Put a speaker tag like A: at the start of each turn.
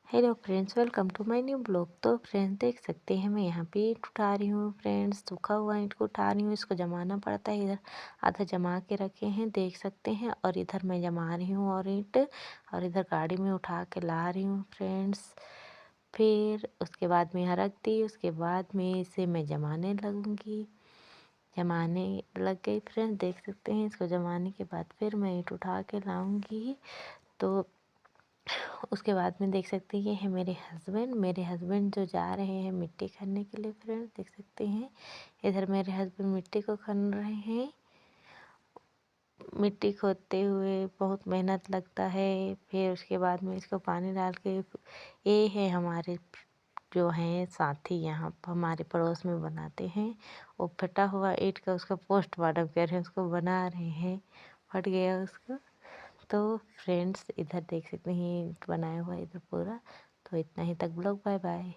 A: Hello friends, welcome to my new blog. तो friends देख सकते हैं मैं यहाँ पे ईंट उठा रही हूँ। फ्रेंड्स सूखा हुआ ईंट को उठा रही हूँ, इसको जमाना पड़ता है। इधर आधा जमा के रखे हैं देख सकते हैं, और इधर मैं जमा रही हूँ और ईंट, और इधर गाड़ी में उठा के ला रही हूँ फ्रेंड्स। फिर उसके बाद में यहाँ रख दी, उसके बाद में इसे मैं जमाने लगूँगी। जमाने लग गई फ्रेंड्स, देख सकते हैं। इसको जमाने के बाद फिर मैं ईंट उठा के लाऊँगी। तो उसके बाद में देख सकते हैं ये है मेरे हस्बैंड जो जा रहे हैं मिट्टी खनने के लिए। फ्रेंड्स देख सकते हैं इधर मेरे हस्बैंड मिट्टी को खन रहे हैं। मिट्टी खोदते हुए बहुत मेहनत लगता है। फिर उसके बाद में इसको पानी डाल के, ये है हमारे जो हैं साथी यहाँ हमारे पड़ोस में बनाते हैं। वो फटा हुआ ईंट का उसका पोस्टमार्टम कर रहे हैं, उसको बना रहे हैं, फट गया उसको। तो फ्रेंड्स इधर देख सकते हैं ईंट बनाया हुआ इधर पूरा। तो इतना ही तक ब्लॉग, बाय बाय।